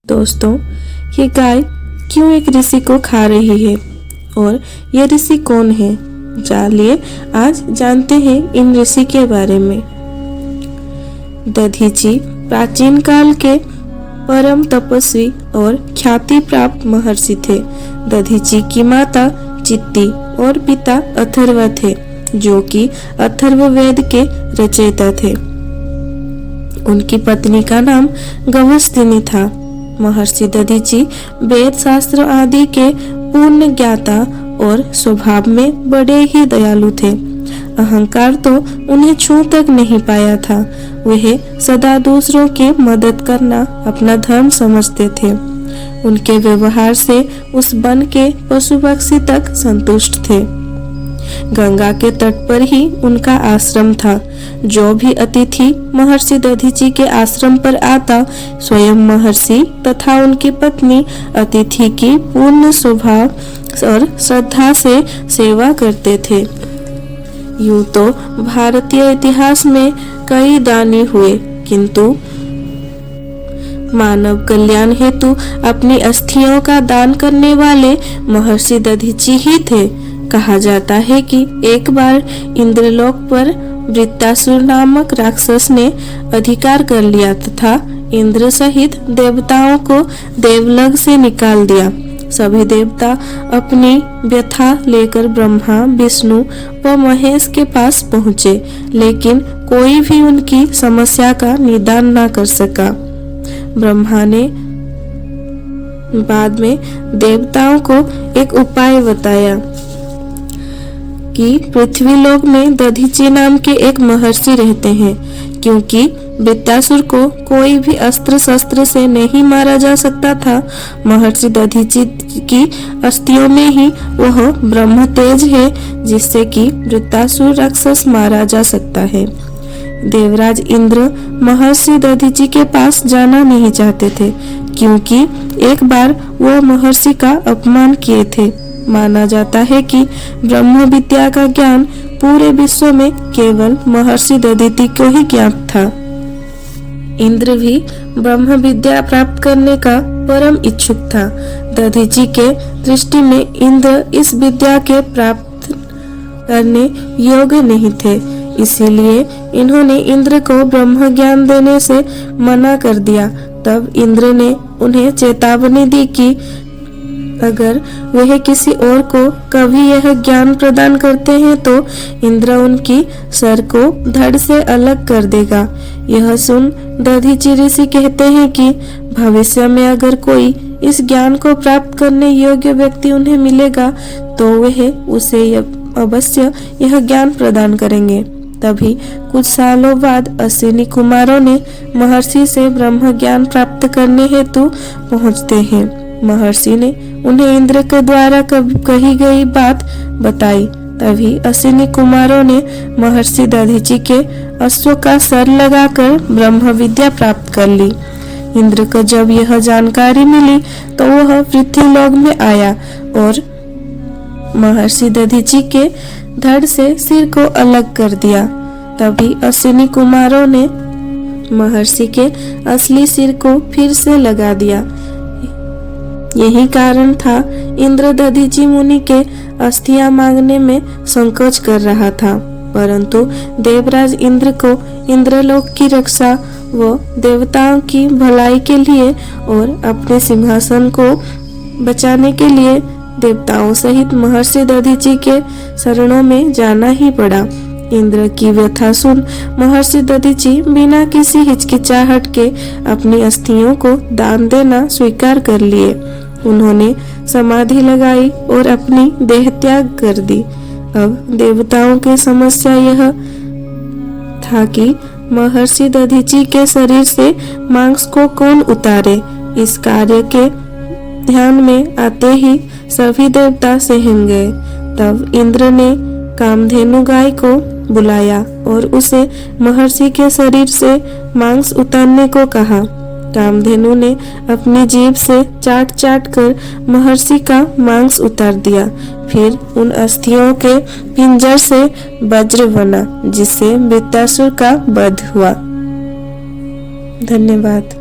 दोस्तों, ये गाय क्यों एक ऋषि को खा रही है और ये ऋषि कौन है? चलिए आज जानते हैं इन ऋषि के बारे में। दधीची प्राचीन काल के परम तपस्वी और ख्याति प्राप्त महर्षि थे। दधीची की माता चित्ती और पिता अथर्व थे, जो कि अथर्ववेद के रचयिता थे। उनकी पत्नी का नाम गवस्तिनी था। महर्षि दधीची वेद शास्त्र आदि के पूर्ण ज्ञाता और स्वभाव में बड़े ही दयालु थे। अहंकार तो उन्हें छू तक नहीं पाया था। वह सदा दूसरों की मदद करना अपना धर्म समझते थे। उनके व्यवहार से उस वन के पशु पक्षी तक संतुष्ट थे। गंगा के तट पर ही उनका आश्रम था। जो भी अतिथि महर्षि दधीची के आश्रम पर आता, स्वयं महर्षि तथा उनकी पत्नी अतिथि की पूर्ण स्वभाव और श्रद्धा से सेवा करते थे। यूं तो भारतीय इतिहास में कई दानी हुए, किंतु मानव कल्याण हेतु अपनी अस्थियों का दान करने वाले महर्षि दधीची ही थे। कहा जाता है कि एक बार इंद्रलोक पर वृत्तासुर नामक राक्षस ने अधिकार कर लिया तथा इंद्र सहित देवताओं को देवलोक से निकाल दिया। सभी देवता अपनी व्यथा लेकर ब्रह्मा, विष्णु व महेश के पास पहुँचे, लेकिन कोई भी उनकी समस्या का निदान न कर सका। ब्रह्मा ने बाद में देवताओं को एक उपाय बताया कि पृथ्वीलोक में दधीची नाम के एक महर्षि रहते हैं। क्योंकि वृत्तासुर को कोई भी अस्त्र शस्त्र से नहीं मारा जा सकता था, महर्षि दधीची की अस्थियों में ही वह ब्रह्म तेज है, जिससे कि वृत्तासुर राक्षस मारा जा सकता है। देवराज इंद्र महर्षि दधीची के पास जाना नहीं चाहते थे, क्योंकि एक बार वह महर्षि का अपमान किए थे। माना जाता है कि ब्रह्म विद्या का ज्ञान पूरे विश्व में केवल महर्षि दधीची को ही ज्ञात था। इंद्र भी ब्रह्म विद्या प्राप्त करने का परम इच्छुक था। दधीची के दृष्टि में इंद्र इस विद्या के प्राप्त करने योग्य नहीं थे, इसीलिए इन्होंने इंद्र को ब्रह्म ज्ञान देने से मना कर दिया। तब इंद्र ने उन्हें चेतावनी दी कि अगर वह किसी और को कभी यह ज्ञान प्रदान करते हैं तो इंद्र उनकी सर को धड़ से अलग कर देगा। यह सुन दधीची ऋषि कहते हैं कि भविष्य में अगर कोई इस ज्ञान को प्राप्त करने योग्य व्यक्ति उन्हें मिलेगा तो वह उसे अवश्य यह ज्ञान प्रदान करेंगे। तभी कुछ सालों बाद अश्विनी कुमारों ने महर्षि से ब्रह्म ज्ञान प्राप्त करने हेतु पहुँचते हैं। महर्षि ने उन्हें इंद्र के द्वारा कही गई बात बताई। तभी अश्विनी कुमारों ने महर्षि दधीची के अश्व का सर लगाकर ब्रह्म विद्या प्राप्त कर ली। इंद्र को जब यह जानकारी मिली तो वह पृथ्वीलोक में आया और महर्षि दधीची के धड़ से सिर को अलग कर दिया। तभी अश्विनी कुमारों ने महर्षि के असली सिर को फिर से लगा दिया। यही कारण था इंद्र दधीची मुनि के अस्थियां मांगने में संकोच कर रहा था, परंतु देवराज इंद्र को इंद्रलोक की रक्षा व देवताओं की भलाई के लिए और अपने सिंहासन को बचाने के लिए देवताओं सहित महर्षि दधीची के शरणों में जाना ही पड़ा। इंद्र की व्यथा सुन महर्षि दधीची बिना किसी हिचकिचाहट के अपनी अस्थियों को दान देना स्वीकार कर लिए। उन्होंने समाधि लगाई और अपनी देह त्याग कर दी। अब देवताओं की समस्या यह था कि महर्षि दधीची के शरीर से मांस को कौन उतारे। इस कार्य के ध्यान में आते ही सभी देवता सहम गए। तब इंद्र ने कामधेनु गाय को बुलाया और उसे महर्षि के शरीर से मांस उतारने को कहा। कामधेनु ने अपनी जीभ से चाट चाट कर महर्षि का मांस उतार दिया। फिर उन अस्थियों के पिंजर से वज्र बना, जिससे वृत्तासुर का वध हुआ। धन्यवाद।